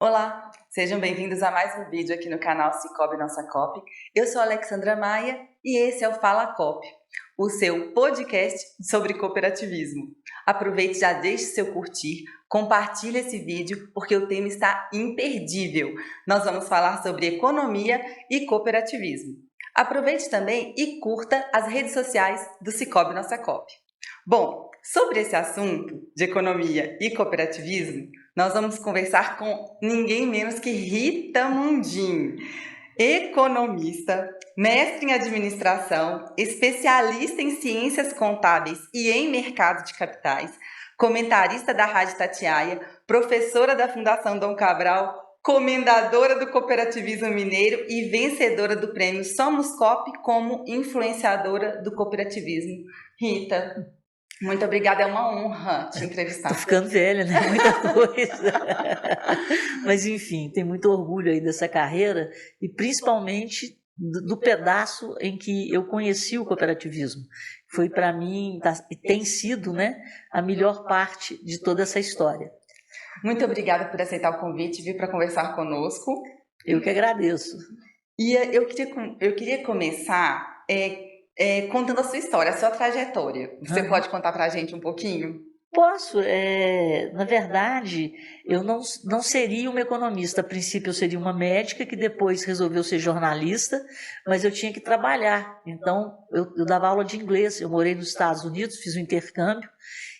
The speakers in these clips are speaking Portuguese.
Olá, sejam bem-vindos a mais um vídeo aqui no canal Cicobi Nossa Cop. Eu sou a Alexandra Maia e esse é o Fala Cop, o seu podcast sobre cooperativismo. Aproveite e já deixe seu curtir, compartilhe esse vídeo porque o tema está imperdível. Nós vamos falar sobre economia e cooperativismo. Aproveite também e curta as redes sociais do Cicobi Nossa Cop. Bom, sobre esse assunto de economia e cooperativismo, nós vamos conversar com ninguém menos que Rita Mundim, economista, mestre em administração, especialista em ciências contábeis e em mercado de capitais, comentarista da Rádio Itatiaia, professora da Fundação Dom Cabral, comendadora do cooperativismo mineiro e vencedora do prêmio Somos Cop como influenciadora do cooperativismo. Rita, muito obrigada, é uma honra te entrevistar. Tô ficando velha, né? Muita coisa. Mas, enfim, tenho muito orgulho aí dessa carreira e principalmente do pedaço em que eu conheci o cooperativismo. Foi para mim, e tem sido, né, a melhor parte de toda essa história. Muito obrigada por aceitar o convite e vir para conversar conosco. Eu que agradeço. E eu queria começar contando a sua história, a sua trajetória. Você pode contar para a gente um pouquinho? Posso. Na verdade, eu não seria uma economista. A princípio, eu seria uma médica que depois resolveu ser jornalista, mas eu tinha que trabalhar. Então, eu dava aula de inglês. Eu morei nos Estados Unidos, fiz um intercâmbio,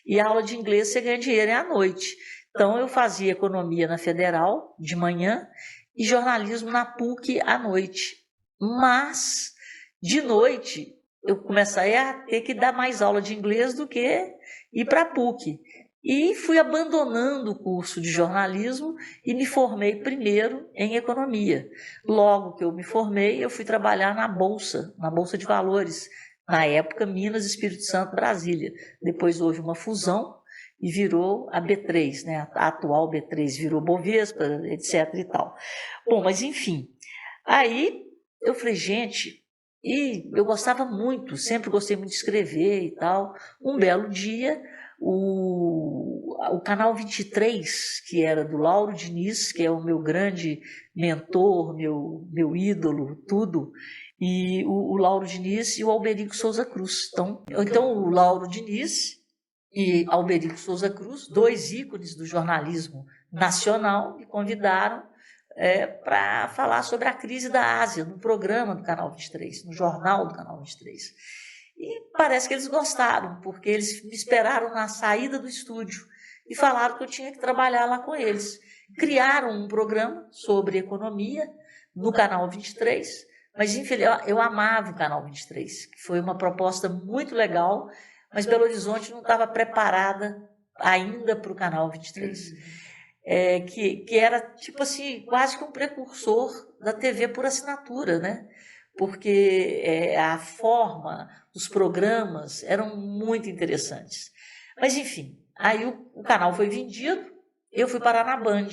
e a aula de inglês você ganha dinheiro à noite. Então, eu fazia economia na Federal, de manhã, e jornalismo na PUC à noite. Mas, de noite, eu comecei a ter que dar mais aula de inglês do que ir para a PUC. E fui abandonando o curso de jornalismo e me formei primeiro em economia. Logo que eu me formei, eu fui trabalhar na Bolsa de Valores. Na época, Minas, Espírito Santo, Brasília. Depois houve uma fusão e virou a B3, né? A atual B3 virou Bovespa, etc. e tal. Bom, mas enfim. Aí eu falei, gente, e eu gostava muito, sempre gostei muito de escrever e tal. Um belo dia, o Canal 23, que era do Lauro Diniz, que é o meu grande mentor, meu ídolo, tudo, e o Lauro Diniz e o Alberico Souza Cruz. Então o Lauro Diniz e Alberico Souza Cruz, dois ícones do jornalismo nacional, me convidaram para falar sobre a crise da Ásia, no programa do Canal 23, no jornal do Canal 23. E parece que eles gostaram, porque eles me esperaram na saída do estúdio e falaram que eu tinha que trabalhar lá com eles. Criaram um programa sobre economia no Canal 23, mas infelizmente eu amava o Canal 23, que foi uma proposta muito legal, mas Belo Horizonte não estava preparada ainda para o Canal 23. Que era, tipo assim, quase que um precursor da TV por assinatura, né? Porque a forma, os programas eram muito interessantes. Mas, enfim, aí o canal foi vendido, eu fui parar na Band,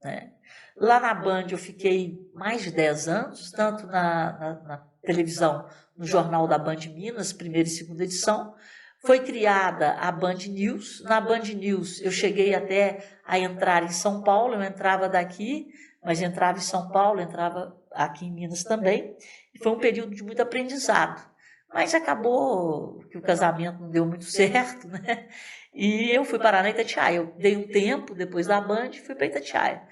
né? Lá na Band eu fiquei mais de 10 anos, tanto na televisão, no Jornal da Band Minas, primeira e segunda edição. Foi criada a Band News. Na Band News eu cheguei até a entrar em São Paulo, eu entrava daqui, mas entrava em São Paulo, entrava aqui em Minas também. E foi um período de muito aprendizado. Mas acabou que o casamento não deu muito certo, né? E eu fui parar na Itatiaia. Eu dei um tempo depois da Band e fui para Itatiaia,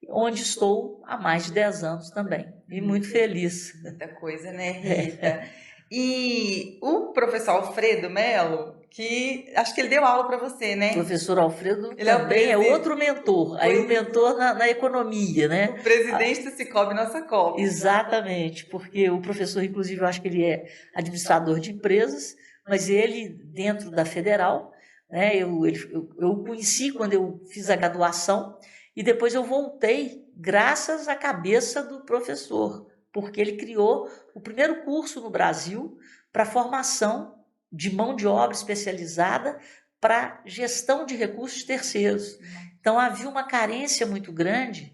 onde estou há mais de 10 anos também. E muito feliz. Muita coisa, né, Rita? E o professor Alfredo Melo, que acho que ele deu aula para você, né? O professor Alfredo ele também é outro mentor. Aí o mentor na economia, né? O presidente do Cicobi Nossa Cop. Exatamente, porque o professor, inclusive, eu acho que ele é administrador de empresas, mas ele, dentro da Federal, né, eu o conheci quando eu fiz a graduação e depois eu voltei graças à cabeça do professor, porque ele criou o primeiro curso no Brasil para formação de mão de obra especializada para gestão de recursos terceiros. Então, havia uma carência muito grande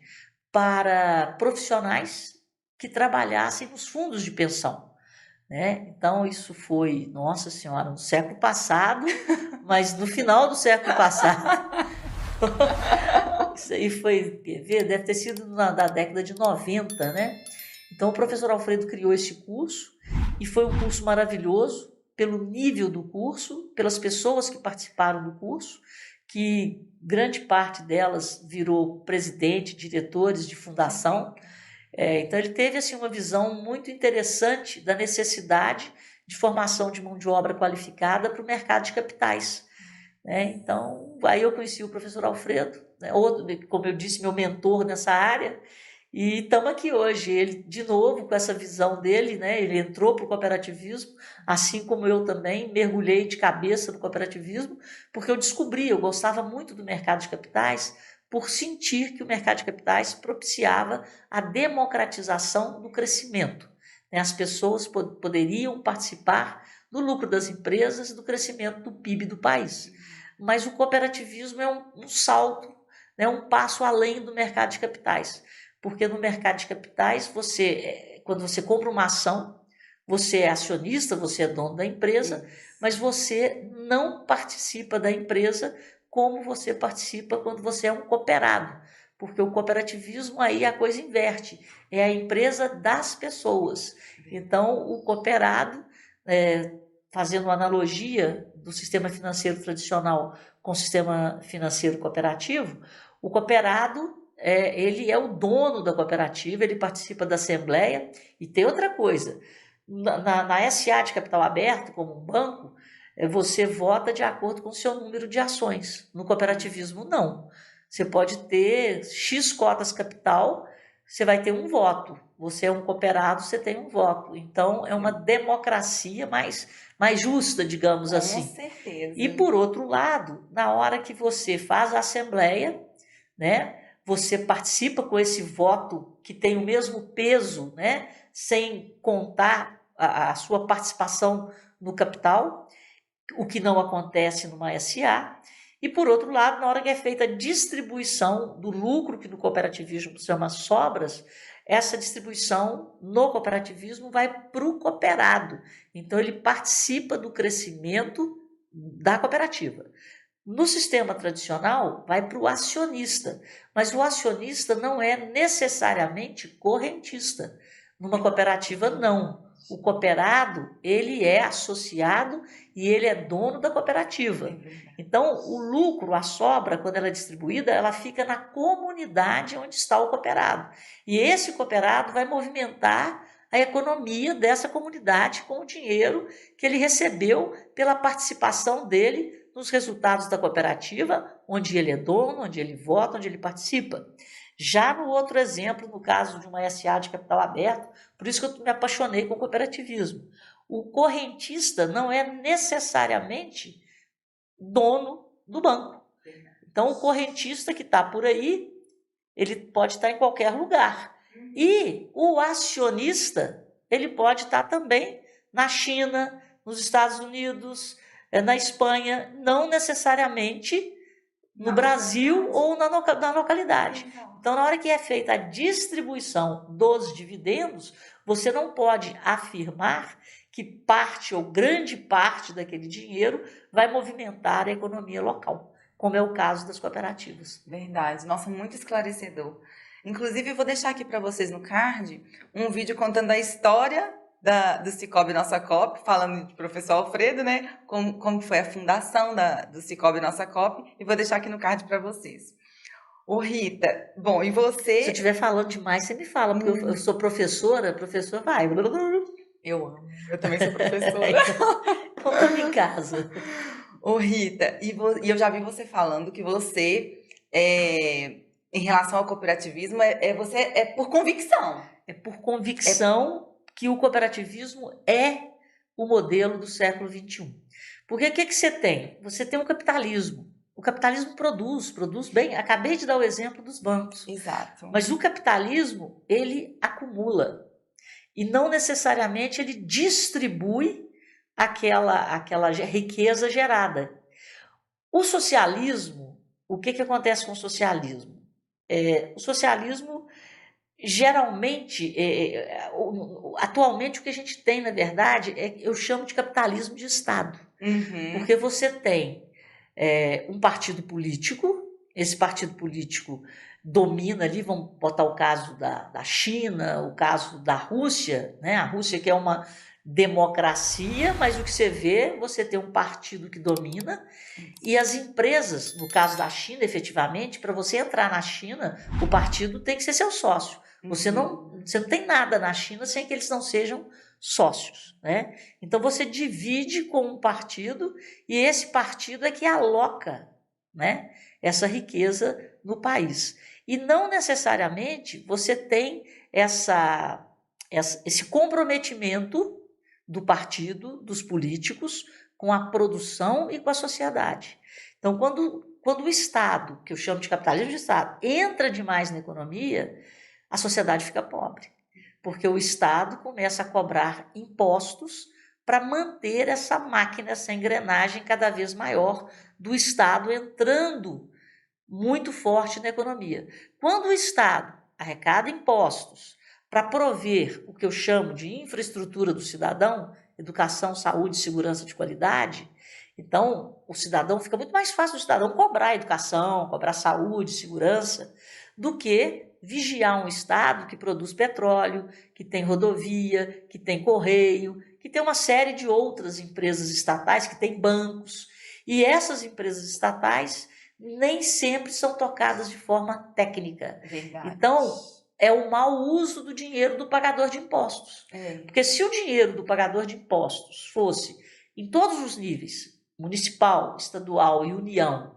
para profissionais que trabalhassem nos fundos de pensão, né? Então, isso foi, nossa senhora, no século passado, mas no final do século passado. Isso aí foi, quer ver, deve ter sido da década de 90, né? Então, o professor Alfredo criou esse curso e foi um curso maravilhoso pelo nível do curso, pelas pessoas que participaram do curso, que grande parte delas virou presidente, diretores de fundação. Então, ele teve assim, uma visão muito interessante da necessidade de formação de mão de obra qualificada para o mercado de capitais. Então, aí eu conheci o professor Alfredo, como eu disse, meu mentor nessa área, e estamos aqui hoje. Ele, de novo, com essa visão dele, ele entrou para o cooperativismo, assim como eu também, mergulhei de cabeça no cooperativismo, porque eu gostava muito do mercado de capitais, por sentir que o mercado de capitais propiciava a democratização do crescimento. As pessoas poderiam participar do lucro das empresas e do crescimento do PIB do país. Mas o cooperativismo é um salto, um passo além do mercado de capitais. Porque no mercado de capitais, quando você compra uma ação, você é acionista, você é dono da empresa, mas você não participa da empresa como você participa quando você é um cooperado. Porque o cooperativismo aí a coisa inverte, é a empresa das pessoas. Então, o cooperado, fazendo uma analogia do sistema financeiro tradicional com o sistema financeiro cooperativo, o cooperado, ele é o dono da cooperativa, ele participa da assembleia. E tem outra coisa, na SA de capital aberto, como um banco, você vota de acordo com o seu número de ações. No cooperativismo, não. Você pode ter X cotas capital, você vai ter um voto. Você é um cooperado, você tem um voto. Então, é uma democracia mais justa, digamos assim. Com certeza. E, por outro lado, na hora que você faz a assembleia, você participa com esse voto que tem o mesmo peso, sem contar a sua participação no capital, o que não acontece numa SA. E, por outro lado, na hora que é feita a distribuição do lucro, que no cooperativismo se chama sobras, essa distribuição no cooperativismo vai para o cooperado. Então, ele participa do crescimento da cooperativa. No sistema tradicional, vai para o acionista, mas o acionista não é necessariamente correntista. Numa cooperativa, não. O cooperado, ele é associado e ele é dono da cooperativa. Então, o lucro, a sobra, quando ela é distribuída, ela fica na comunidade onde está o cooperado. E esse cooperado vai movimentar a economia dessa comunidade com o dinheiro que ele recebeu pela participação dele nos resultados da cooperativa, onde ele é dono, onde ele vota, onde ele participa. Já no outro exemplo, no caso de uma SA de capital aberto, por isso que eu me apaixonei com o cooperativismo. O correntista não é necessariamente dono do banco. Então, o correntista que está por aí, ele pode estar em qualquer lugar. E o acionista, ele pode estar também na China, nos Estados Unidos, na Espanha, não necessariamente no Brasil ou na localidade. Então, na hora que é feita a distribuição dos dividendos, você não pode afirmar que parte ou grande parte daquele dinheiro vai movimentar a economia local, como é o caso das cooperativas. Verdade. Nossa, muito esclarecedor. Inclusive, eu vou deixar aqui para vocês no card um vídeo contando a história do Sicoob Nossa Coop, falando de professor Alfredo, como foi a fundação do Sicoob Nossa Coop, e vou deixar aqui no card para vocês. Ô Rita, bom, e você... Se eu estiver falando demais, você me fala, porque eu sou professora, professor vai... Eu amo, eu também sou professora. Então, estamos em casa. Ô Rita, e eu já vi você falando que você, em relação ao cooperativismo, você é por convicção. É por convicção que o cooperativismo é o modelo do século XXI. Porque o que você tem? Você tem o capitalismo. O capitalismo produz bem. Acabei de dar o exemplo dos bancos. Exato. Mas o capitalismo, ele acumula. E não necessariamente ele distribui aquela riqueza gerada. O socialismo, o que acontece com o socialismo? O socialismo, geralmente, atualmente o que a gente tem, na verdade, eu chamo de capitalismo de Estado. Uhum. Porque você tem um partido político esse partido político domina ali, vamos botar o caso da China, o caso da Rússia, né? A Rússia que é uma democracia, mas o que você vê, você tem um partido que domina e as empresas, no caso da China, efetivamente, para você entrar na China, o partido tem que ser seu sócio. Você não tem nada na China sem que eles não sejam sócios, né? Então você divide com um partido e esse partido é que aloca, né, essa riqueza no país. E não necessariamente você tem esse comprometimento do partido, dos políticos, com a produção e com a sociedade. Então, quando o Estado, que eu chamo de capitalismo de Estado, entra demais na economia, a sociedade fica pobre, porque o Estado começa a cobrar impostos para manter essa máquina, essa engrenagem cada vez maior do Estado entrando muito forte na economia. Quando o Estado arrecada impostos para prover o que eu chamo de infraestrutura do cidadão, educação, saúde, segurança de qualidade, então o cidadão fica muito mais fácil o cidadão cobrar educação, cobrar saúde, segurança, do que vigiar um Estado que produz petróleo, que tem rodovia, que tem correio, que tem uma série de outras empresas estatais, que tem bancos. E essas empresas estatais nem sempre são tocadas de forma técnica. Verdade. Então, é o mau uso do dinheiro do pagador de impostos. Porque se o dinheiro do pagador de impostos fosse, em todos os níveis, municipal, estadual e União,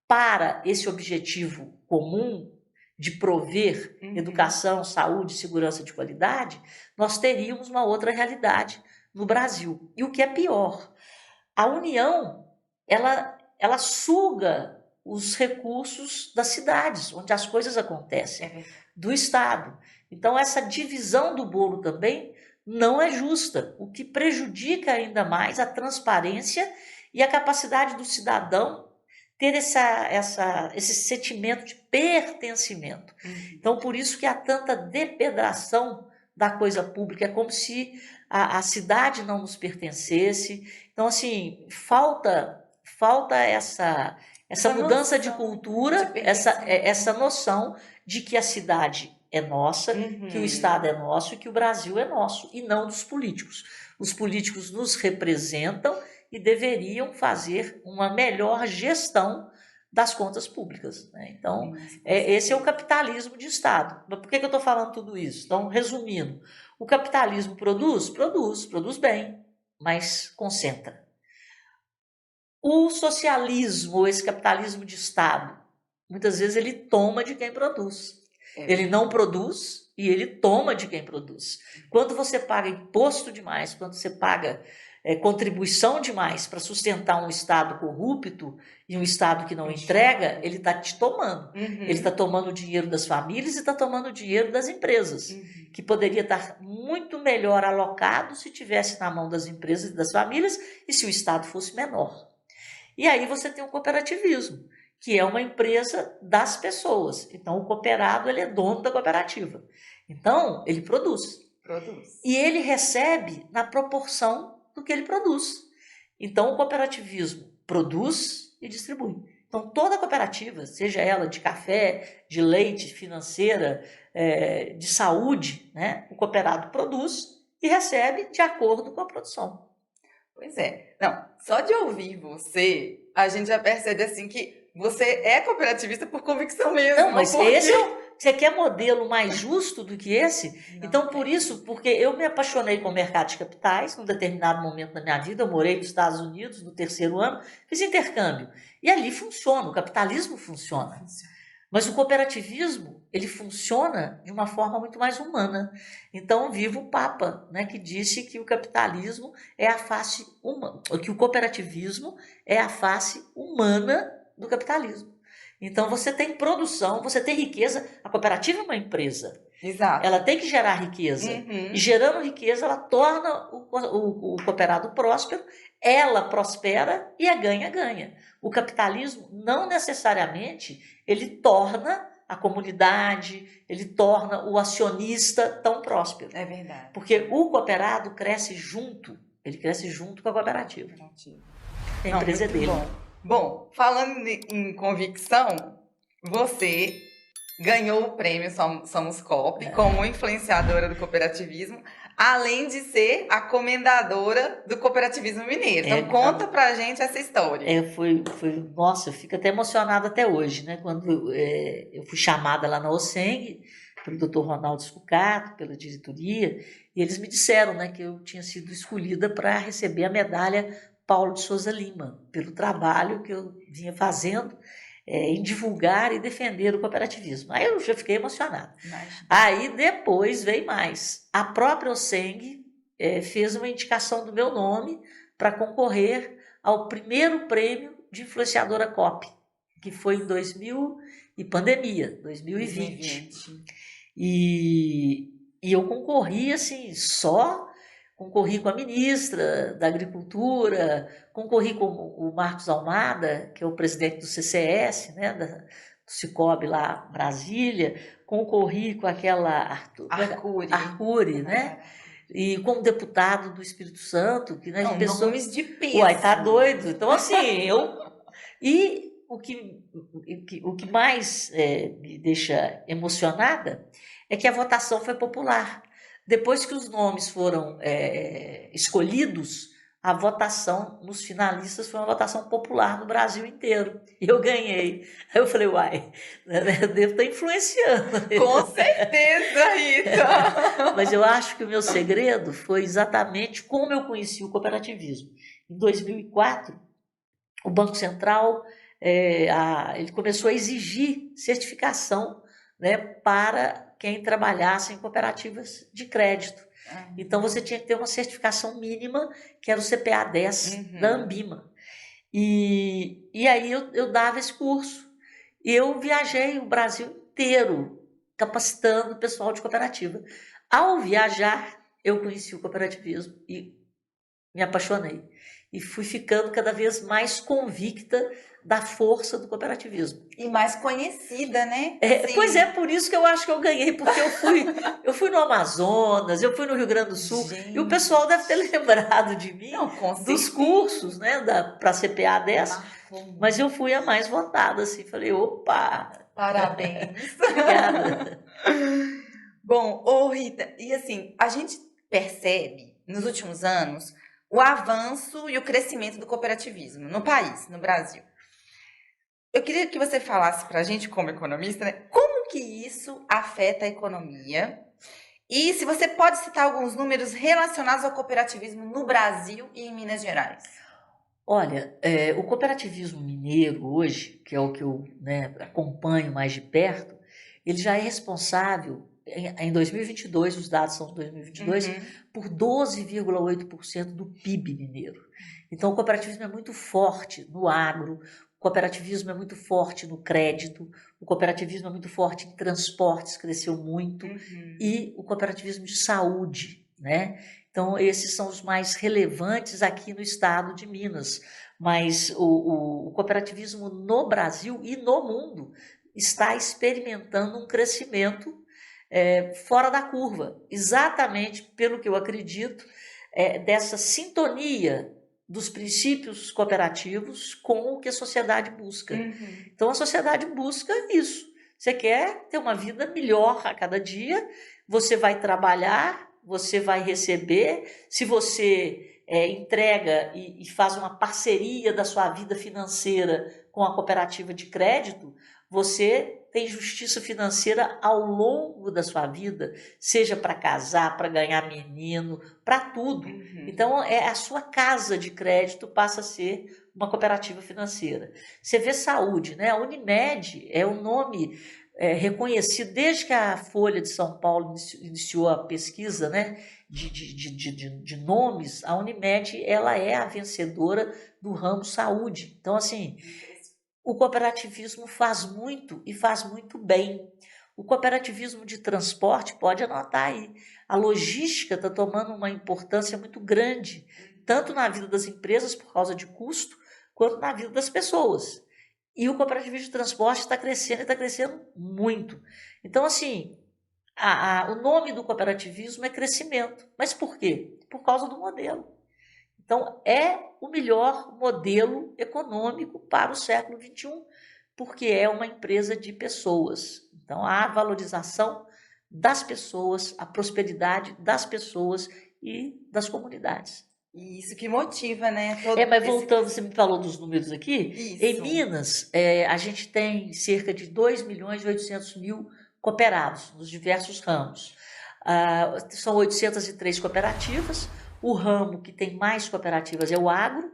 para esse objetivo comum de prover educação, saúde, segurança de qualidade, nós teríamos uma outra realidade no Brasil. E o que é pior, a União, ela suga os recursos das cidades, onde as coisas acontecem, do Estado. Então, essa divisão do bolo também não é justa, o que prejudica ainda mais a transparência e a capacidade do cidadão ter esse sentimento de pertencimento. Então, por isso que há tanta depedração da coisa pública, é como se a cidade não nos pertencesse. Então, assim, falta essa mudança de cultura, essa noção de que a cidade é nossa, que o Estado é nosso e que o Brasil é nosso, e não dos políticos. Os políticos nos representam e deveriam fazer uma melhor gestão das contas públicas, né? Então, esse é o capitalismo de Estado. Mas por que eu estou falando tudo isso? Então, resumindo, o capitalismo produz bem, mas concentra. O socialismo, esse capitalismo de Estado, muitas vezes ele toma de quem produz. Ele não produz e ele toma de quem produz. Quando você paga imposto demais, quando você paga contribuição demais para sustentar um Estado corrupto e um Estado que não entrega, ele está te tomando. Ele está tomando o dinheiro das famílias e está tomando o dinheiro das empresas, que poderia estar muito melhor alocado se tivesse na mão das empresas e das famílias e se o Estado fosse menor. E aí você tem o cooperativismo, que é uma empresa das pessoas. Então, o cooperado ele é dono da cooperativa. Então, ele produz. E ele recebe na proporção do que ele produz. Então, o cooperativismo produz e distribui. Então, toda cooperativa, seja ela de café, de leite, financeira, de saúde, né, o cooperado produz e recebe de acordo com a produção. Pois é. Não, só de ouvir você, a gente já percebe assim que você é cooperativista por convicção mesmo. Não, mas esse você quer modelo mais justo do que esse? Não, então, por isso, porque eu me apaixonei com o mercado de capitais, num determinado momento da minha vida, eu morei nos Estados Unidos no 3º ano, fiz intercâmbio. E ali funciona, o capitalismo funciona. Mas o cooperativismo, ele funciona de uma forma muito mais humana. Então, viva o Papa, né, que disse que o capitalismo é a face humana, que o cooperativismo é a face humana do capitalismo. Então, você tem produção, você tem riqueza. A cooperativa é uma empresa. Exato. Ela tem que gerar riqueza. E gerando riqueza, ela torna o cooperado próspero, ela prospera e a ganha-ganha. O capitalismo não necessariamente ele torna a comunidade, ele torna o acionista tão próspero. É verdade. Porque o cooperado cresce junto, ele cresce junto com a cooperativa. A empresa é dele. Bom, falando em convicção, você ganhou o prêmio Somos Coop como influenciadora do cooperativismo, além de ser a comendadora do cooperativismo mineiro. Então, conta pra gente essa história. Nossa, eu fico até emocionada até hoje, né? Quando eu fui chamada lá na OSENG, pelo Dr. Ronaldo Scucato, pela diretoria, e eles me disseram, né, que eu tinha sido escolhida para receber a medalha Paulo de Souza Lima, pelo trabalho que eu vinha fazendo em divulgar e defender o cooperativismo. Aí eu já fiquei emocionada. Aí depois veio mais. A própria OSENG fez uma indicação do meu nome para concorrer ao primeiro prêmio de influenciadora COP, que foi em 2020. E eu concorri assim, concorri com a ministra da Agricultura, concorri com o Marcos Almada, que é o presidente do CCS, né, do Cicobi lá, Brasília, concorri com aquela Arcuri, né? E como deputado do Espírito Santo, que né, nomes de peso. Uai, tá doido. Então, assim, E o que mais me deixa emocionada é que a votação foi popular. Depois que os nomes foram escolhidos, a votação nos finalistas foi uma votação popular no Brasil inteiro. E eu ganhei. Aí eu falei, uai, eu devo estar influenciando. Com certeza, Rita! Mas eu acho que o meu segredo foi exatamente como eu conheci o cooperativismo. Em 2004, o Banco Central ele começou a exigir certificação, né, para quem trabalhasse em cooperativas de crédito. Então, você tinha que ter uma certificação mínima, que era o CPA 10 da Ambima. E aí eu dava esse curso. E eu viajei o Brasil inteiro, capacitando o pessoal de cooperativa. Ao viajar, eu conheci o cooperativismo e me apaixonei. E fui ficando cada vez mais convicta da força do cooperativismo. E mais conhecida, né? Pois é, por isso que eu acho que eu ganhei, porque eu fui no Amazonas, eu fui no Rio Grande do Sul, e o pessoal deve ter lembrado de mim, dos cursos, né, para CPA 10, mas eu fui a mais votada, assim, falei, opa! Parabéns! Obrigada! Bom, Rita, e assim, a gente percebe, nos últimos anos, o avanço e o crescimento do cooperativismo no país, no Brasil. Eu queria que você falasse para a gente, como economista, né, como que isso afeta a economia e se você pode citar alguns números relacionados ao cooperativismo no Brasil e em Minas Gerais. Olha, o cooperativismo mineiro hoje, que é o que eu acompanho mais de perto, ele já é responsável, em 2022, os dados são de 2022, por 12,8% do PIB mineiro. Então, o cooperativismo é muito forte no agro, o cooperativismo é muito forte no crédito, o cooperativismo é muito forte em transportes, cresceu muito, e o cooperativismo de saúde, né? Então, esses são os mais relevantes aqui no estado de Minas. Mas o cooperativismo no Brasil e no mundo está experimentando um crescimento fora da curva, exatamente pelo que eu acredito, dessa sintonia dos princípios cooperativos com o que a sociedade busca. Então, a sociedade busca isso. Você quer ter uma vida melhor a cada dia, você vai trabalhar, você vai receber, se você entrega e faz uma parceria da sua vida financeira com a cooperativa de crédito, você tem justiça financeira ao longo da sua vida, seja para casar, para ganhar menino, para tudo. Então, a sua casa de crédito passa a ser uma cooperativa financeira. Você vê saúde, né? A Unimed é um nome reconhecido desde que a Folha de São Paulo iniciou a pesquisa, né, de nomes. A Unimed, ela é a vencedora do ramo saúde. Então, assim, o cooperativismo faz muito e faz muito bem. O cooperativismo de transporte, pode anotar aí, a logística está tomando uma importância muito grande, tanto na vida das empresas por causa de custo, quanto na vida das pessoas. E o cooperativismo de transporte está crescendo e está crescendo muito. Então, assim, o nome do cooperativismo é crescimento. Mas por quê? Por causa do modelo. Então, é o melhor modelo econômico para o século XXI, porque é uma empresa de pessoas. Então, há a valorização das pessoas, a prosperidade das pessoas e das comunidades. E isso que motiva, né? Mas voltando, você me falou dos números aqui. Isso. Em Minas, a gente tem cerca de 2.800.000 cooperados nos diversos ramos. São 803 cooperativas. O ramo que tem mais cooperativas é o agro.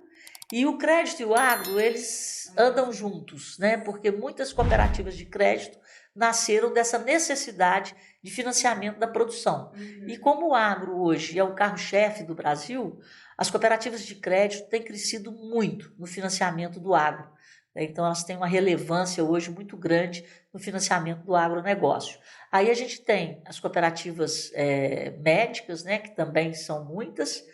E o crédito e o agro, eles andam juntos, né? Porque muitas cooperativas de crédito nasceram dessa necessidade de financiamento da produção. E como o agro hoje é o carro-chefe do Brasil, as cooperativas de crédito têm crescido muito no financiamento do agro. Então, elas têm uma relevância hoje muito grande no financiamento do agronegócio. Aí a gente tem as cooperativas médicas, né, que também são muitas,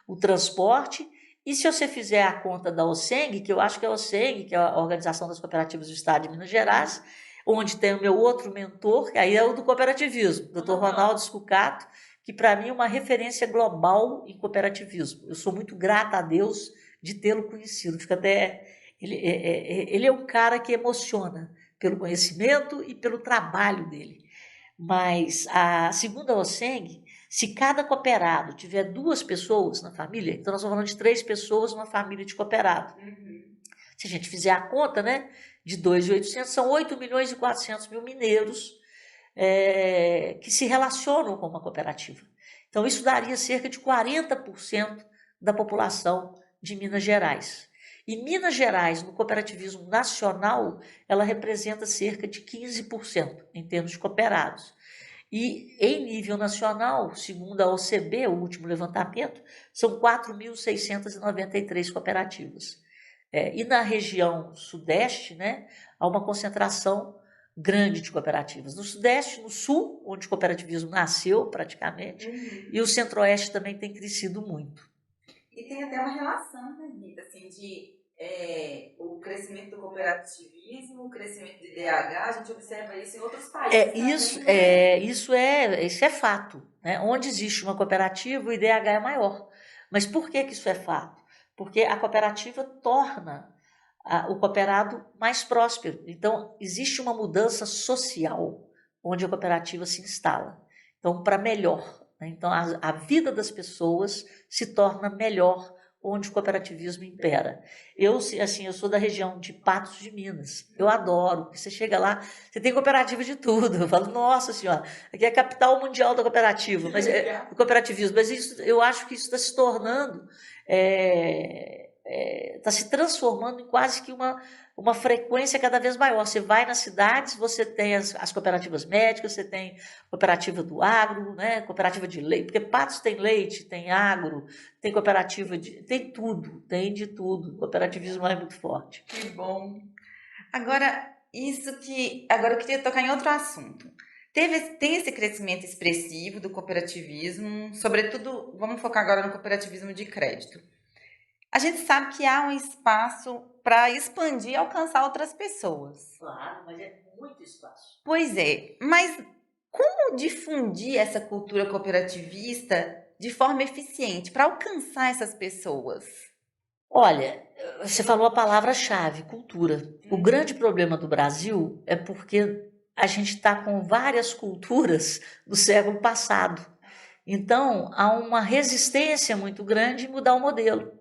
o transporte. E se você fizer a conta da OCENG, que eu acho que é a OCENG, que é a Organização das Cooperativas do Estado de Minas Gerais, onde tem o meu outro mentor, que aí é o do cooperativismo, o Dr. Ronaldo Scucato, que para mim é uma referência global em cooperativismo. Eu sou muito grata a Deus de tê-lo conhecido. Ele é um cara que emociona pelo conhecimento e pelo trabalho dele. Mas, segundo a OCENG, se cada cooperado tiver 2 pessoas na família, então nós estamos falando de 3 pessoas numa família de cooperado. Se a gente fizer a conta, né, de 2.800, são 8.400.000 mineiros que se relacionam com uma cooperativa. Então, isso daria cerca de 40% da população de Minas Gerais. E Minas Gerais, no cooperativismo nacional, ela representa cerca de 15% em termos de cooperados. E em nível nacional, segundo a OCB, o último levantamento, são 4.693 cooperativas. E na região sudeste, né, há uma concentração grande de cooperativas. No sudeste, no sul, onde o cooperativismo nasceu praticamente, e o centro-oeste também tem crescido muito. E tem até uma relação, né, Rita, assim, de o crescimento do cooperativismo, o crescimento do IDH, a gente observa isso em outros países Isso é fato, né? Onde existe uma cooperativa, o IDH é maior. Mas por que isso é fato? Porque a cooperativa torna o cooperado mais próspero. Então, existe uma mudança social onde a cooperativa se instala. Então, para melhor. Né? Então, a vida das pessoas se torna melhor onde o cooperativismo impera. Eu sou da região de Patos de Minas. Eu adoro. Você chega lá, você tem cooperativa de tudo. Eu falo, nossa senhora, aqui é a capital mundial da cooperativa, do cooperativismo. Mas eu acho que isso está se tornando... está se transformando em quase que uma frequência cada vez maior. Você vai nas cidades, você tem as cooperativas médicas, você tem cooperativa do agro, né? Cooperativa de leite, porque Patos tem leite, tem agro, tem cooperativa tem tudo, tem de tudo. O cooperativismo é muito forte. Que bom. Agora eu queria tocar em outro assunto. Tem esse crescimento expressivo do cooperativismo, sobretudo, vamos focar agora no cooperativismo de crédito. A gente sabe que há um espaço para expandir e alcançar outras pessoas. Claro, mas é muito espaço. Pois é, mas como difundir essa cultura cooperativista de forma eficiente para alcançar essas pessoas? Olha, você falou a palavra-chave, cultura. O grande problema do Brasil é porque a gente está com várias culturas do século passado. Então, há uma resistência muito grande em mudar o modelo.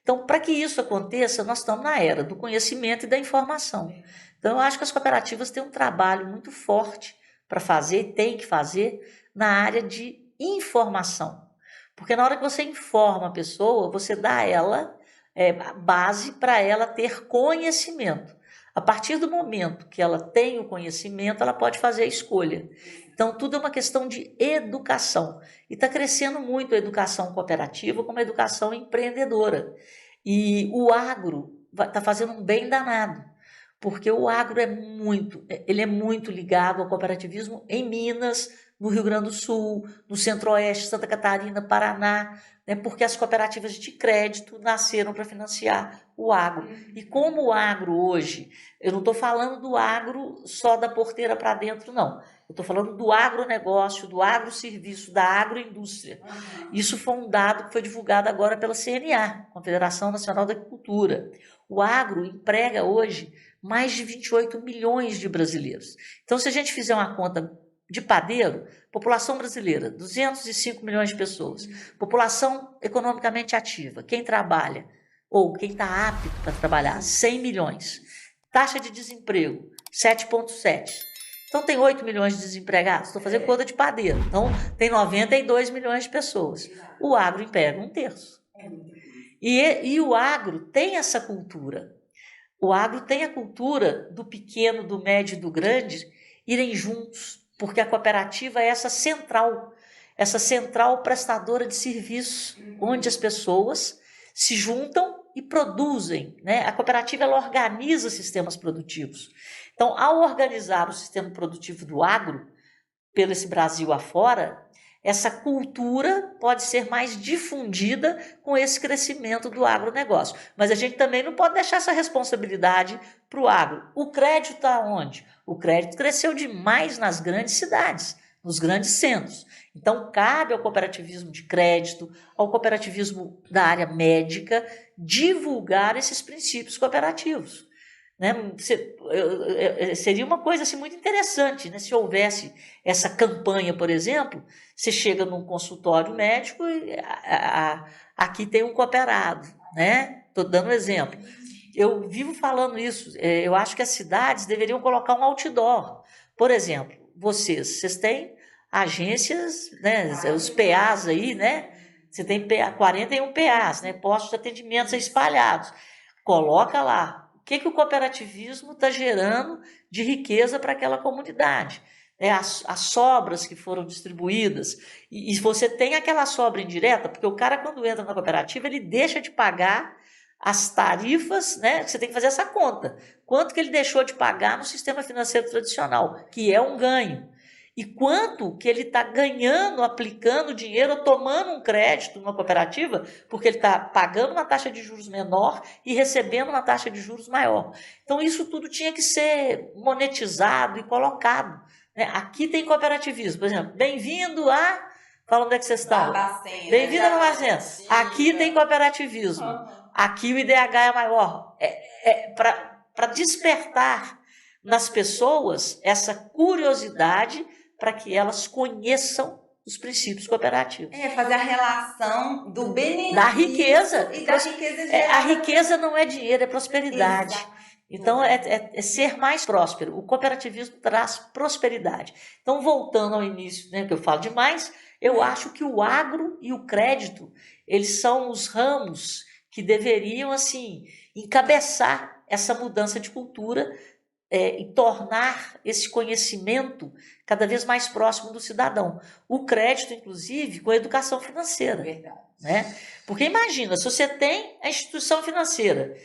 Então, para que isso aconteça, nós estamos na era do conhecimento e da informação. Então, eu acho que as cooperativas têm um trabalho muito forte para fazer, tem que fazer, na área de informação. Porque na hora que você informa a pessoa, você dá a ela base para ela ter conhecimento. A partir do momento que ela tem o conhecimento, ela pode fazer a escolha. Então, tudo é uma questão de educação. E está crescendo muito a educação cooperativa como a educação empreendedora. E o agro está fazendo um bem danado, porque o agro ele é muito ligado ao cooperativismo em Minas, no Rio Grande do Sul, no Centro-Oeste, Santa Catarina, Paraná, né, porque as cooperativas de crédito nasceram para financiar o agro. E como o agro hoje, eu não estou falando do agro só da porteira para dentro, não. Eu estou falando do agronegócio, do agroserviço, da agroindústria. Isso foi um dado que foi divulgado agora pela CNA, Confederação Nacional da Agricultura. O agro emprega hoje mais de 28 milhões de brasileiros. Então, se a gente fizer uma conta de padeiro, população brasileira, 205 milhões de pessoas. População economicamente ativa, quem trabalha ou quem está apto para trabalhar, 100 milhões. Taxa de desemprego, 7,7. Então, tem 8 milhões de desempregados. Estou fazendo conta de padeiro. Então, tem 92 milhões de pessoas. O agro emprega 1/3. E o agro tem essa cultura. O agro tem a cultura do pequeno, do médio e do grande irem juntos, porque a cooperativa é essa central prestadora de serviços, onde as pessoas se juntam e produzem, né? A cooperativa ela organiza sistemas produtivos. Então, ao organizar o sistema produtivo do agro, pelo esse Brasil afora, essa cultura pode ser mais difundida com esse crescimento do agronegócio. Mas a gente também não pode deixar essa responsabilidade para o agro. O crédito está onde? O crédito cresceu demais nas grandes cidades, nos grandes centros. Então, cabe ao cooperativismo de crédito, ao cooperativismo da área médica, divulgar esses princípios cooperativos. Né? Seria uma coisa assim, muito interessante, né? Se houvesse essa campanha, por exemplo, você chega num consultório médico e aqui tem um cooperado, né? Estou dando um exemplo. Eu vivo falando isso, eu acho que as cidades deveriam colocar um outdoor. Por exemplo, vocês têm agências, né? Os PAs aí, né? Você tem 41 PAs, né? Postos de atendimentos espalhados. Coloca lá. O que o cooperativismo está gerando de riqueza para aquela comunidade? As sobras que foram distribuídas. E você tem aquela sobra indireta, porque o cara, quando entra na cooperativa, ele deixa de pagar as tarifas, né? Você tem que fazer essa conta. Quanto que ele deixou de pagar no sistema financeiro tradicional, que é um ganho. E quanto que ele está ganhando, aplicando dinheiro ou tomando um crédito numa cooperativa, porque ele está pagando uma taxa de juros menor e recebendo uma taxa de juros maior. Então, isso tudo tinha que ser monetizado e colocado. Né? Aqui tem cooperativismo, por exemplo, bem-vindo a... Fala onde é que vocês estão. Bem-vindo a Barbacena. Aqui tem cooperativismo. Aqui o IDH é maior. Para despertar nas pessoas essa curiosidade para que elas conheçam os princípios cooperativos. Fazer a relação do benefício da riqueza. E da riqueza gerada. A riqueza não é dinheiro, é prosperidade. Exato. Então, é ser mais próspero. O cooperativismo traz prosperidade. Então, voltando ao início, né, que eu falo demais, eu acho que o agro e o crédito, eles são os ramos que deveriam, assim, encabeçar essa mudança de cultura e tornar esse conhecimento cada vez mais próximo do cidadão. O crédito, inclusive, com a educação financeira. Verdade. Né? Porque imagina, se você tem a instituição financeira,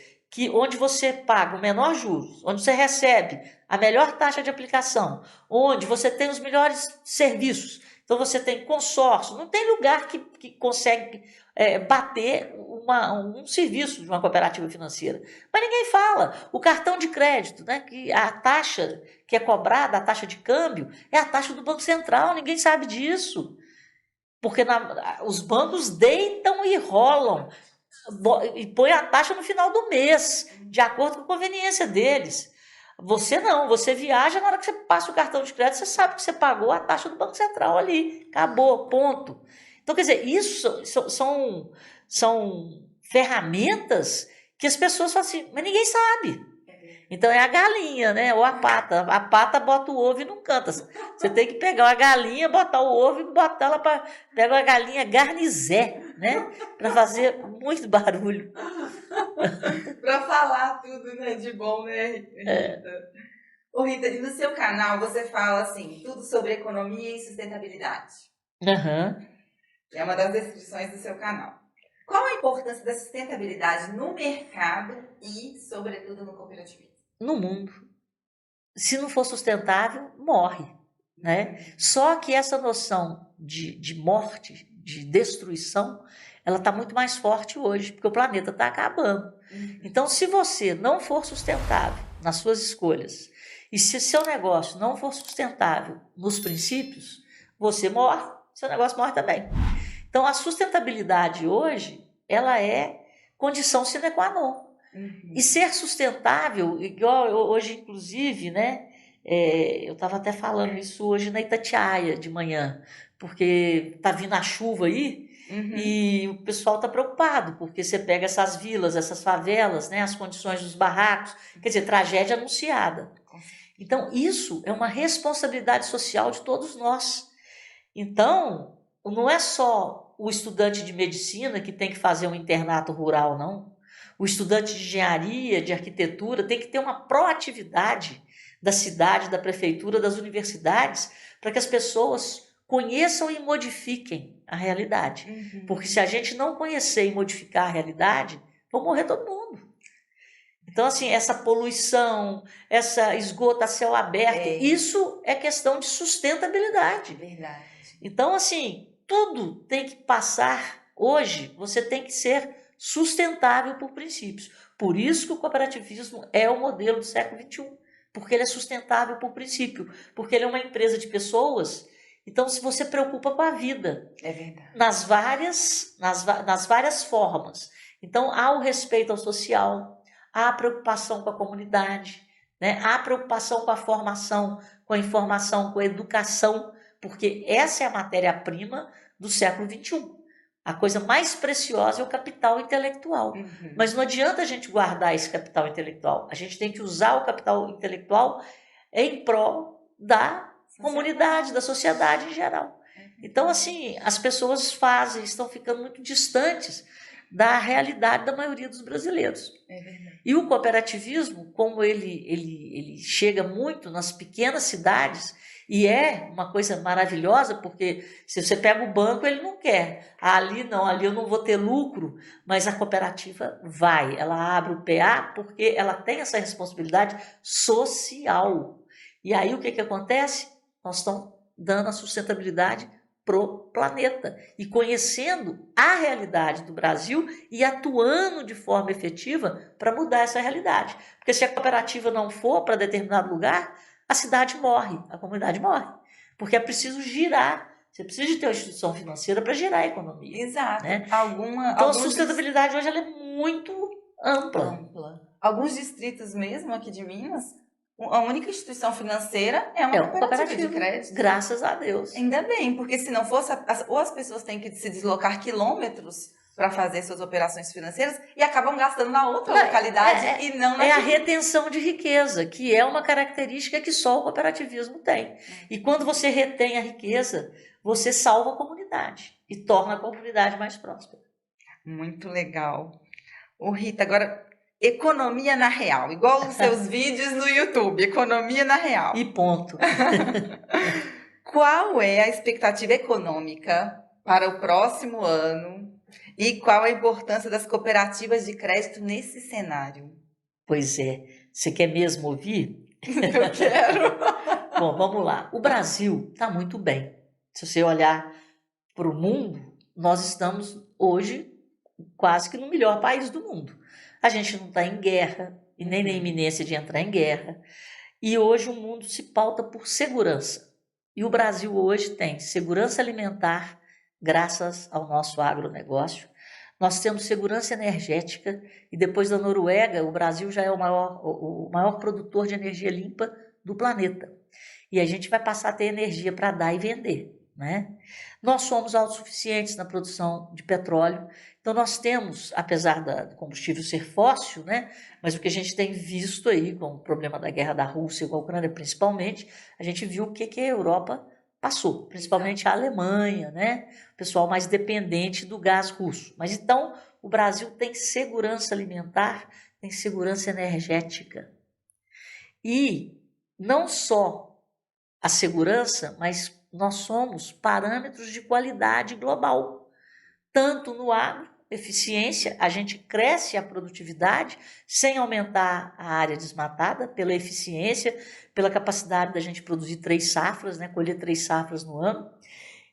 onde você paga o menor juros, onde você recebe a melhor taxa de aplicação, onde você tem os melhores serviços, então você tem consórcio, não tem lugar que consegue bater um serviço de uma cooperativa financeira. Mas ninguém fala. O cartão de crédito, né, que a taxa que é cobrada, a taxa de câmbio, é a taxa do Banco Central, ninguém sabe disso. Porque os bancos deitam e rolam e põem a taxa no final do mês, de acordo com a conveniência deles. Você não, você viaja, na hora que você passa o cartão de crédito, você sabe que você pagou a taxa do Banco Central ali, acabou, ponto. Então, quer dizer, isso são ferramentas que as pessoas falam assim, mas ninguém sabe. Então, é a galinha, né? Ou a pata. A pata bota o ovo e não canta. Você tem que pegar uma galinha, botar o ovo e botar ela para... Pega uma galinha garnizé, né? Para fazer muito barulho. Para falar tudo, né, de bom, né, Rita? Ô, Rita, e no seu canal você fala, assim, tudo sobre economia e sustentabilidade. Uhum. É uma das descrições do seu canal. Qual a importância da sustentabilidade no mercado e, sobretudo, no cooperativismo? No mundo. Se não for sustentável, morre. Né? Só que essa noção de morte, de destruição, ela está muito mais forte hoje, porque o planeta está acabando. Então, se você não for sustentável nas suas escolhas, E se seu negócio não for sustentável nos princípios, você morre, seu negócio morre também. Então, a sustentabilidade hoje, ela é condição sine qua non. E ser sustentável, igual hoje, inclusive, né? Eu estava até falando isso hoje na Itatiaia de manhã, porque tá vindo a chuva aí e o pessoal está preocupado, porque você pega essas vilas, essas favelas, né? As condições dos barracos, quer dizer, tragédia anunciada. Então, isso é uma responsabilidade social de todos nós. Então, não é só o estudante de medicina que tem que fazer um internato rural, não. O estudante de engenharia, de arquitetura, tem que ter uma proatividade da cidade, da prefeitura, das universidades, para que as pessoas conheçam e modifiquem a realidade. Porque se a gente não conhecer e modificar a realidade, vão morrer todo mundo. Então, assim, essa poluição, essa esgoto a céu aberto, isso é questão de sustentabilidade. Verdade. Então, assim, tudo tem que passar, hoje, você tem que ser sustentável por princípios. Por isso que o cooperativismo é o modelo do século XXI, porque ele é sustentável por princípio, porque ele é uma empresa de pessoas. Então, se você preocupa com a vida, é verdade, nas várias formas. Então, há o respeito ao social, há a preocupação com a comunidade, né? Há a preocupação com a formação, com a informação, com a educação, porque essa é a matéria-prima do século XXI. A coisa mais preciosa é o capital intelectual. Mas não adianta a gente guardar esse capital intelectual. A gente tem que usar o capital intelectual em prol da comunidade, da sociedade em geral. Então, assim, as pessoas estão ficando muito distantes da realidade da maioria dos brasileiros. E o cooperativismo, como ele chega muito nas pequenas cidades, e é uma coisa maravilhosa, porque se você pega o banco, ele não quer. Ali eu não vou ter lucro, mas a cooperativa vai. Ela abre o PA porque ela tem essa responsabilidade social. E aí o que acontece? Nós estamos dando a sustentabilidade pro planeta e conhecendo a realidade do Brasil e atuando de forma efetiva para mudar essa realidade. Porque se a cooperativa não for para determinado lugar, a cidade morre, a comunidade morre. Porque é preciso girar. Você precisa de ter uma instituição financeira para girar a economia. Exato. Né? Então a sustentabilidade hoje ela é muito ampla. Alguns distritos mesmo aqui de Minas, a única instituição financeira é uma cooperativa de crédito. Graças a Deus. Ainda bem, porque se não fosse, ou as pessoas têm que se deslocar quilômetros para fazer suas operações financeiras e acabam gastando na outra localidade e não na a retenção de riqueza, que é uma característica que só o cooperativismo tem. E quando você retém a riqueza, você salva a comunidade e torna a comunidade mais próspera. Muito legal. Ô Rita, agora... economia na real, igual os seus vídeos no YouTube, economia na real. E ponto. Qual é a expectativa econômica para o próximo ano e qual a importância das cooperativas de crédito nesse cenário? Pois é, você quer mesmo ouvir? Eu quero. Bom, vamos lá. O Brasil está muito bem. Se você olhar para o mundo, nós estamos hoje quase que no melhor país do mundo. A gente não está em guerra e nem na iminência de entrar em guerra. E hoje o mundo se pauta por segurança. E o Brasil hoje tem segurança alimentar, graças ao nosso agronegócio. Nós temos segurança energética e depois da Noruega, o Brasil já é o maior produtor de energia limpa do planeta. E a gente vai passar a ter energia para dar e vender. Né? Nós somos autossuficientes na produção de petróleo, então nós temos, apesar do combustível ser fóssil, né? Mas o que a gente tem visto aí com o problema da guerra da Rússia com a Ucrânia principalmente, a gente viu o que a Europa passou, principalmente a Alemanha, né? O pessoal mais dependente do gás russo. Mas então o Brasil tem segurança alimentar, tem segurança energética. E não só a segurança, mas nós somos parâmetros de qualidade global. Tanto no agro, eficiência, a gente cresce a produtividade sem aumentar a área desmatada, pela eficiência, pela capacidade da gente produzir 3 safras, né, colher 3 safras no ano.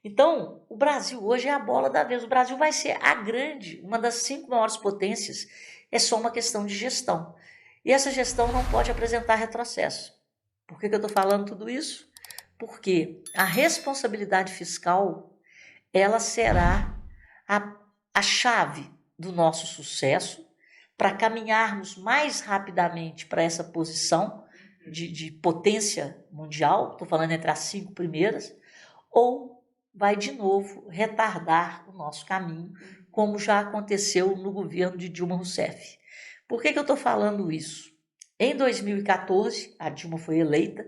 Então, o Brasil hoje é a bola da vez. O Brasil vai ser uma das 5 maiores potências. É só uma questão de gestão. E essa gestão não pode apresentar retrocesso. Por que eu estou falando tudo isso? Porque a responsabilidade fiscal, ela será a chave do nosso sucesso para caminharmos mais rapidamente para essa posição de potência mundial, estou falando entre as 5 primeiras, ou vai de novo retardar o nosso caminho, como já aconteceu no governo de Dilma Rousseff. Por que eu estou falando isso? Em 2014, a Dilma foi eleita,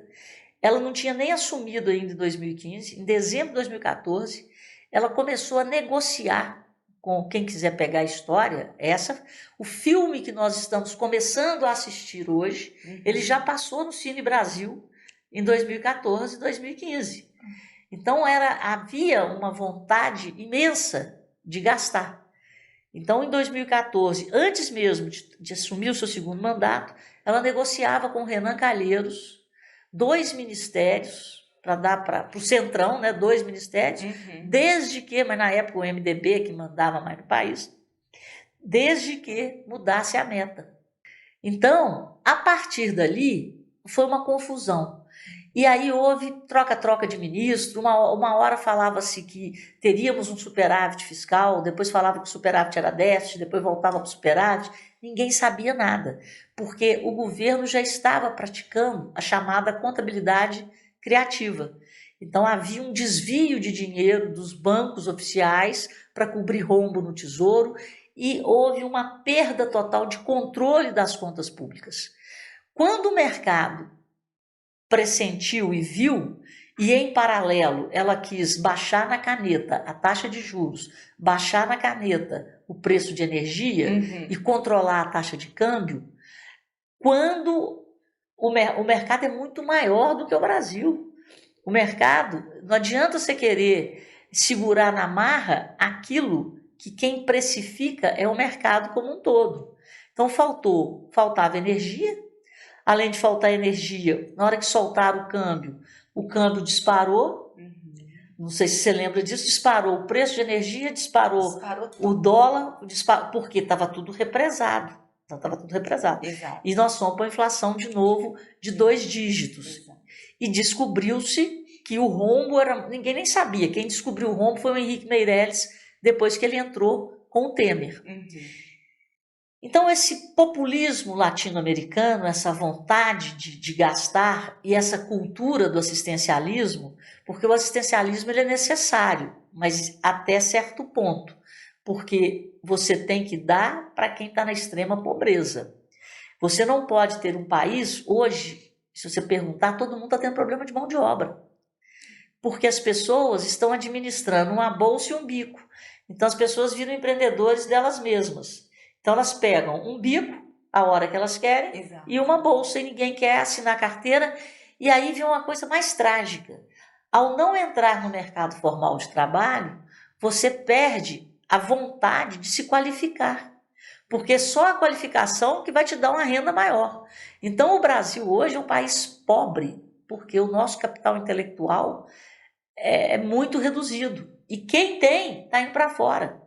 ela não tinha nem assumido ainda em 2015, em dezembro de 2014, ela começou a negociar com quem quiser pegar a história, o filme que nós estamos começando a assistir hoje, ele já passou no Cine Brasil em 2014 e 2015. Então havia uma vontade imensa de gastar. Então, em 2014, antes mesmo de assumir o seu segundo mandato, ela negociava com o Renan Calheiros 2 ministérios para dar para o Centrão, né, 2 ministérios, desde que, mas na época o MDB que mandava mais no país, desde que mudasse a meta. Então, a partir dali, foi uma confusão. E aí houve troca-troca de ministro, uma hora falava-se que teríamos um superávit fiscal, depois falava que o superávit era déficit, depois voltava para o superávit, ninguém sabia nada, porque o governo já estava praticando a chamada contabilidade criativa. Então havia um desvio de dinheiro dos bancos oficiais para cobrir rombo no Tesouro e houve uma perda total de controle das contas públicas. Quando o mercado pressentiu e viu, e em paralelo ela quis baixar na caneta a taxa de juros, baixar na caneta o preço de energia e controlar a taxa de câmbio, quando o mercado é muito maior do que o Brasil. O mercado, não adianta você querer segurar na marra aquilo que quem precifica é o mercado como um todo. Então faltava energia. Além de faltar energia, na hora que soltaram o câmbio disparou. Não sei se você lembra disso, disparou o preço de energia, disparou o dólar, porque estava tudo represado. Exato. E nós fomos para a inflação de novo de 2 dígitos. Exato. E descobriu-se que o rombo era... Ninguém nem sabia. Quem descobriu o rombo foi o Henrique Meirelles, depois que ele entrou com o Temer. Então, esse populismo latino-americano, essa vontade de gastar e essa cultura do assistencialismo, porque o assistencialismo ele é necessário, mas até certo ponto, porque você tem que dar para quem está na extrema pobreza. Você não pode ter um país, hoje, se você perguntar, todo mundo está tendo problema de mão de obra, porque as pessoas estão administrando uma bolsa e um bico. Então, as pessoas viram empreendedores delas mesmas. Então, elas pegam um bico, a hora que elas querem, e uma bolsa, e ninguém quer assinar carteira. E aí vem uma coisa mais trágica. Ao não entrar no mercado formal de trabalho, você perde a vontade de se qualificar, porque só a qualificação que vai te dar uma renda maior. Então, o Brasil hoje é um país pobre, porque o nosso capital intelectual é muito reduzido. E quem tem, está indo para fora.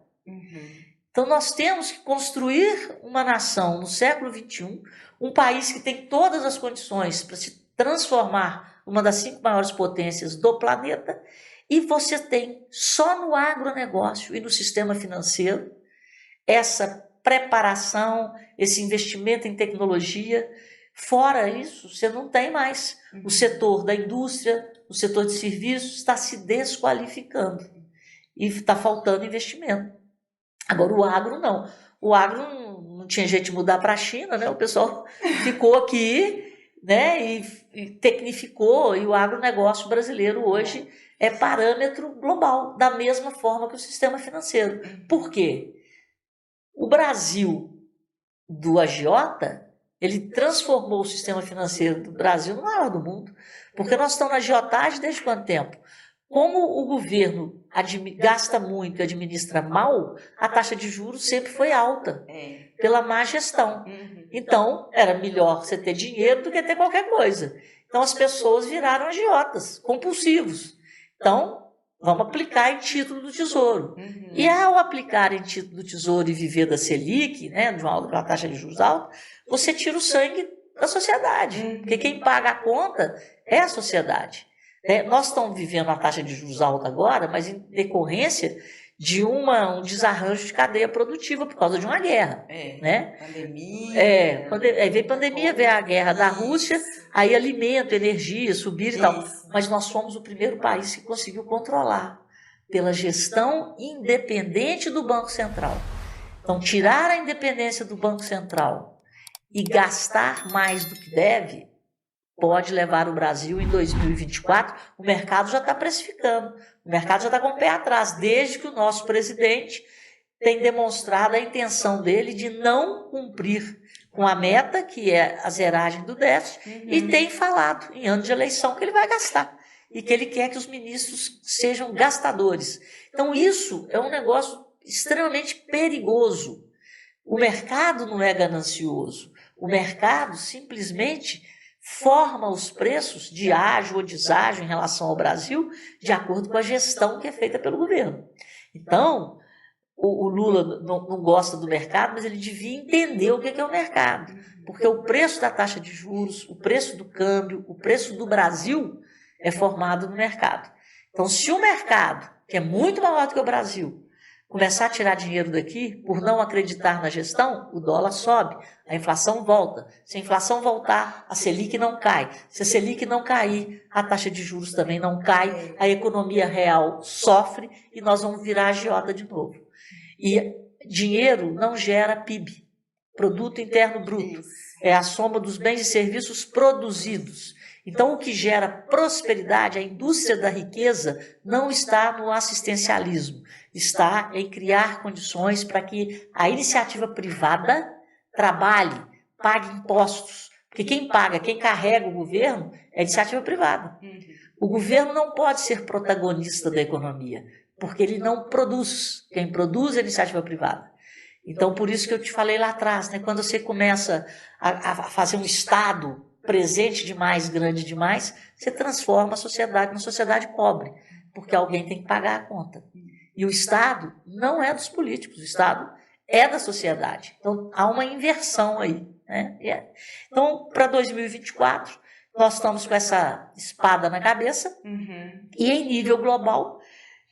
Então, nós temos que construir uma nação no século XXI, um país que tem todas as condições para se transformar uma das 5 maiores potências do planeta, e você tem só no agronegócio e no sistema financeiro essa preparação, esse investimento em tecnologia. Fora isso, você não tem mais. O setor da indústria, o setor de serviços está se desqualificando e está faltando investimento. Agora, o agro não. O agro não tinha jeito de mudar para a China, né? O pessoal ficou aqui, né? E tecnificou, e o agronegócio brasileiro hoje é parâmetro global, da mesma forma que o sistema financeiro. Por quê? O Brasil do agiota, ele transformou o sistema financeiro do Brasil no maior do mundo, porque nós estamos na agiotagem desde quanto tempo? Como o governo gasta muito e administra mal, a taxa de juros sempre foi alta, pela má gestão. Então, era melhor você ter dinheiro do que ter qualquer coisa. Então, as pessoas viraram agiotas, compulsivos. Então, vamos aplicar em título do Tesouro. E ao aplicar em título do Tesouro e viver da Selic, né, de uma taxa de juros alta, você tira o sangue da sociedade, porque quem paga a conta é a sociedade. Nós estamos vivendo uma taxa de juros alta agora, mas em decorrência de um desarranjo de cadeia produtiva por causa de uma guerra. Né? Pandemia. Aí veio pandemia, veio a guerra da Rússia, aí alimento, energia, subiram e tal. Mas nós fomos o primeiro país que conseguiu controlar pela gestão independente do Banco Central. Então, tirar a independência do Banco Central e gastar mais do que deve pode levar o Brasil em 2024, o mercado já está precificando, o mercado já está com o pé atrás, desde que o nosso presidente tem demonstrado a intenção dele de não cumprir com a meta, que é a zeragem do déficit, e tem falado em ano de eleição que ele vai gastar, e que ele quer que os ministros sejam gastadores. Então isso é um negócio extremamente perigoso. O mercado não é ganancioso, o mercado simplesmente forma os preços de ágio ou deságio em relação ao Brasil de acordo com a gestão que é feita pelo governo. Então, o Lula não gosta do mercado, mas ele devia entender o que é o mercado, porque o preço da taxa de juros, o preço do câmbio, o preço do Brasil é formado no mercado. Então, se o mercado, que é muito maior do que o Brasil, começar a tirar dinheiro daqui por não acreditar na gestão, o dólar sobe, a inflação volta. Se a inflação voltar, a Selic não cai. Se a Selic não cair, a taxa de juros também não cai, a economia real sofre e nós vamos virar agiota de novo. E dinheiro não gera PIB, Produto Interno Bruto. É a soma dos bens e serviços produzidos. Então, o que gera prosperidade, a indústria da riqueza, não está no assistencialismo, está em criar condições para que a iniciativa privada trabalhe, pague impostos. Porque quem paga, quem carrega o governo é a iniciativa privada. O governo não pode ser protagonista da economia, porque ele não produz. Quem produz é a iniciativa privada. Então, por isso que eu te falei lá atrás, né? Quando você começa a fazer um Estado presente demais, grande demais, você transforma a sociedade numa sociedade pobre, porque alguém tem que pagar a conta. E o Estado não é dos políticos, o Estado é da sociedade. Então, há uma inversão aí. Né? Então, para 2024, nós estamos com essa espada na cabeça, e em nível global,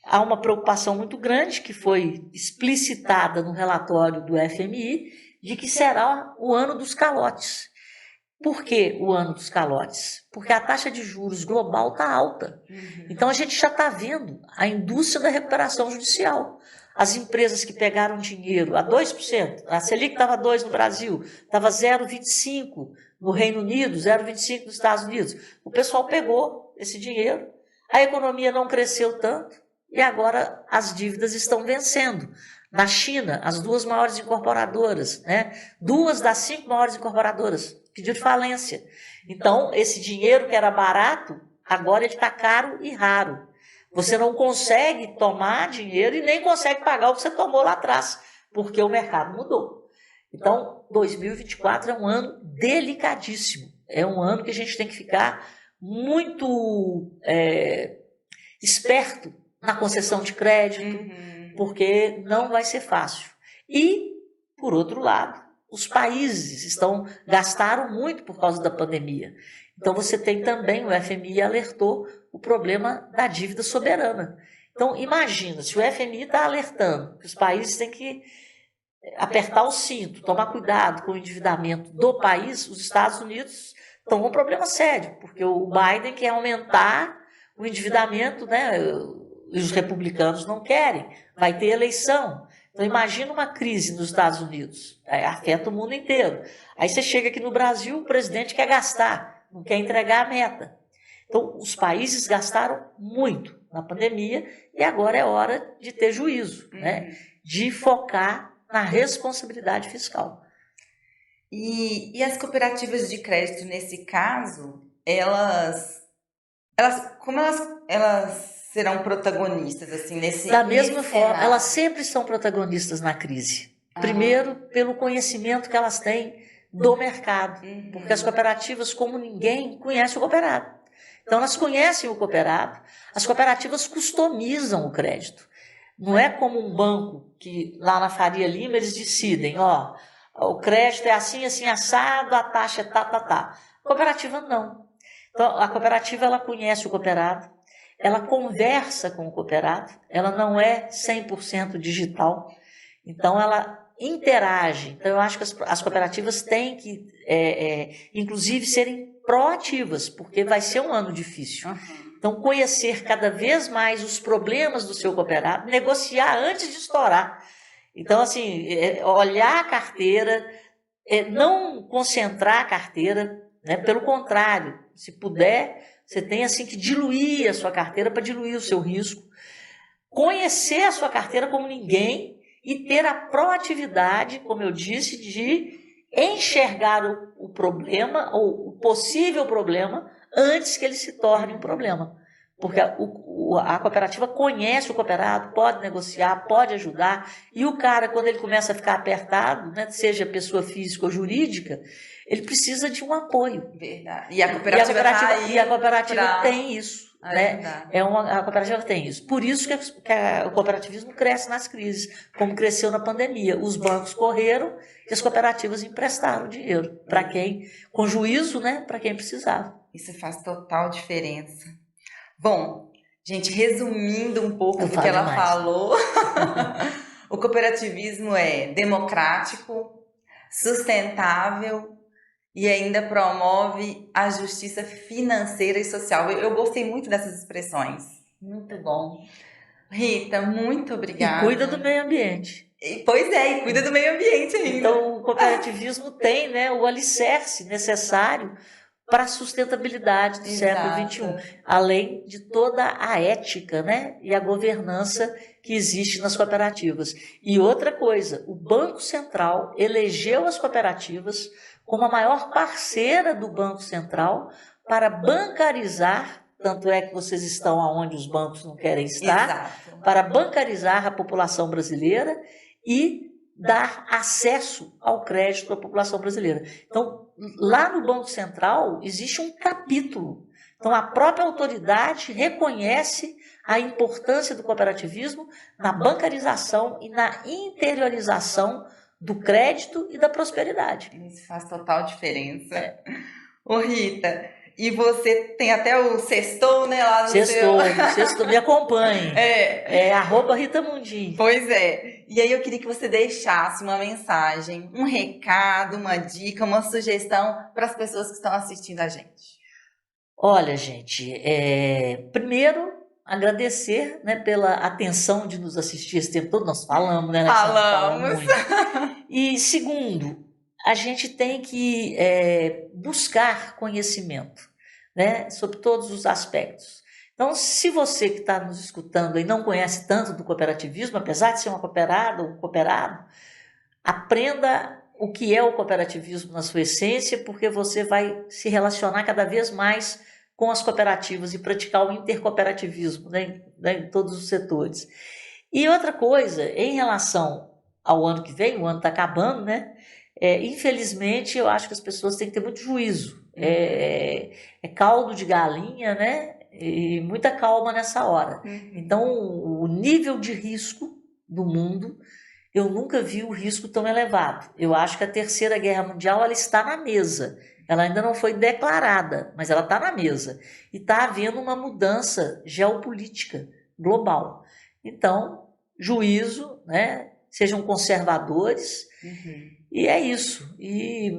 há uma preocupação muito grande, que foi explicitada no relatório do FMI, de que será o ano dos calotes. Por que o ano dos calotes? Porque a taxa de juros global está alta. Então, a gente já está vendo a indústria da recuperação judicial. As empresas que pegaram dinheiro a 2%, a Selic estava 2% no Brasil, estava 0,25% no Reino Unido, 0,25% nos Estados Unidos. O pessoal pegou esse dinheiro, a economia não cresceu tanto e agora as dívidas estão vencendo. Na China, as 2 maiores incorporadoras, né? 2 das 5 maiores incorporadoras pediram falência. Então, esse dinheiro que era barato, agora ele está caro e raro. Você não consegue tomar dinheiro e nem consegue pagar o que você tomou lá atrás, porque o mercado mudou. Então, 2024 é um ano delicadíssimo. É um ano que a gente tem que ficar muito esperto na concessão de crédito, porque não vai ser fácil. E, por outro lado, os países gastaram muito por causa da pandemia. Então, você tem também, o FMI alertou o problema da dívida soberana. Então, imagina, se o FMI está alertando que os países têm que apertar o cinto, tomar cuidado com o endividamento do país, os Estados Unidos estão com um problema sério, porque o Biden quer aumentar o endividamento, né? E os republicanos não querem, vai ter eleição. Então, imagina uma crise nos Estados Unidos, afeta o mundo inteiro. Aí você chega aqui no Brasil, o presidente quer gastar, não quer entregar a meta. Então, os países gastaram muito na pandemia e agora é hora de ter juízo, né? De focar na responsabilidade fiscal. E as cooperativas de crédito, nesse caso, como elas serão protagonistas assim nesse Da mesma forma, cenário? elas sempre são protagonistas na crise. Primeiro, pelo conhecimento que elas têm do mercado, porque as cooperativas, como ninguém, conhecem o cooperado. Então, elas conhecem o cooperado, as cooperativas customizam o crédito. Não é como um banco que lá na Faria Lima eles decidem, o crédito é assim, assim, assado, a taxa é tá. Cooperativa não. Então, a cooperativa, ela conhece o cooperado, ela conversa com o cooperado, ela não é 100% digital, então ela interage. Então, eu acho que as cooperativas têm que, inclusive, serem proativas, porque vai ser um ano difícil. Então, conhecer cada vez mais os problemas do seu cooperado, negociar antes de estourar. Então, assim, olhar a carteira, não concentrar a carteira, né? Pelo contrário, se puder, você tem assim que diluir a sua carteira para diluir o seu risco, conhecer a sua carteira como ninguém e ter a proatividade, como eu disse, de enxergar o problema ou o possível problema antes que ele se torne um problema. Porque a cooperativa conhece o cooperado, pode negociar, pode ajudar, e o cara, quando ele começa a ficar apertado, né, seja pessoa física ou jurídica, ele precisa de um apoio. Verdade. E a cooperativa tem isso. Né? A cooperativa tem isso. Por isso que o cooperativismo cresce nas crises, como cresceu na pandemia. Os bancos correram e as cooperativas emprestaram dinheiro para quem, com juízo, né, para quem precisava. Isso faz total diferença. Bom, gente, resumindo um pouco do que ela falou, o cooperativismo é democrático, sustentável e ainda promove a justiça financeira e social. Eu gostei muito dessas expressões. Muito bom. Rita, muito obrigada. E cuida do meio ambiente. Pois é, e cuida do meio ambiente ainda. Então, o cooperativismo tem, né, o alicerce necessário para a sustentabilidade do século XXI, além de toda a ética, né, e a governança que existe nas cooperativas. E outra coisa, o Banco Central elegeu as cooperativas como a maior parceira do Banco Central para bancarizar, tanto é que vocês estão onde os bancos não querem estar, para bancarizar a população brasileira e dar acesso ao crédito à população brasileira. Então, lá no Banco Central existe um capítulo. Então, a própria autoridade reconhece a importância do cooperativismo na bancarização e na interiorização do crédito e da prosperidade. Isso faz total diferença. Ô Rita, e você tem até o Sextou, né? Lá no Sextou, me acompanhe. É @Rita Mundim. Pois é. E aí eu queria que você deixasse uma mensagem, um recado, uma dica, uma sugestão para as pessoas que estão assistindo a gente. Olha, gente, primeiro agradecer, né, pela atenção de nos assistir esse tempo todo. Nós falamos, né? Falamos. E segundo, a gente tem que buscar conhecimento, né, sobre todos os aspectos. Então, se você que está nos escutando e não conhece tanto do cooperativismo, apesar de ser uma cooperada ou um cooperado, aprenda o que é o cooperativismo na sua essência, porque você vai se relacionar cada vez mais com as cooperativas e praticar o intercooperativismo, né, em todos os setores. E outra coisa, em relação ao ano que vem, o ano está acabando, né? Infelizmente, eu acho que as pessoas têm que ter muito juízo. É caldo de galinha, né? E muita calma nessa hora. Então, o nível de risco do mundo, eu nunca vi o risco tão elevado. Eu acho que a Terceira Guerra Mundial ela está na mesa. Ela ainda não foi declarada, mas ela está na mesa. E está havendo uma mudança geopolítica global. Então, juízo, né? Sejam conservadores. E é isso.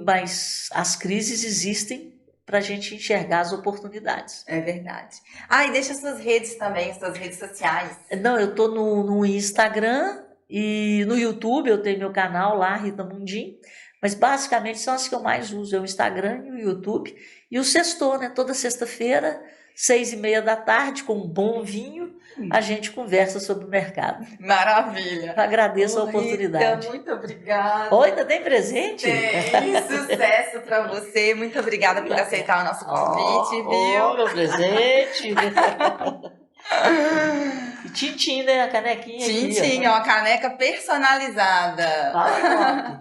Mas as crises existem para a gente enxergar as oportunidades. É verdade. E deixa suas redes também, suas redes sociais. Não, eu estou no Instagram e no YouTube, eu tenho meu canal lá, Rita Mundim, mas basicamente são as que eu mais uso, é o Instagram e o YouTube. E o Sextou, né? Toda sexta-feira, 6h30 com um bom vinho, a gente conversa sobre o mercado. Maravilha. Agradeço a oportunidade. Rita, muito obrigada. Ainda tem presente? Tem, sucesso para você. Muito obrigada por aceitar o nosso convite, viu? Meu presente. E tintim, né? A canequinha tintim, aqui. É uma caneca personalizada.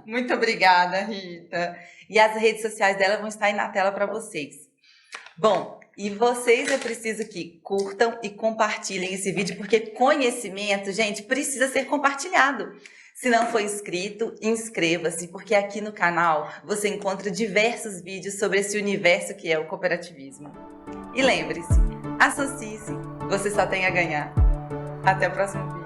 Muito obrigada, Rita. E as redes sociais dela vão estar aí na tela para vocês. Bom, e vocês eu preciso que curtam e compartilhem esse vídeo, porque conhecimento, gente, precisa ser compartilhado. Se não for inscrito, inscreva-se, porque aqui no canal você encontra diversos vídeos sobre esse universo que é o cooperativismo. E lembre-se, associe-se, você só tem a ganhar. Até o próximo vídeo.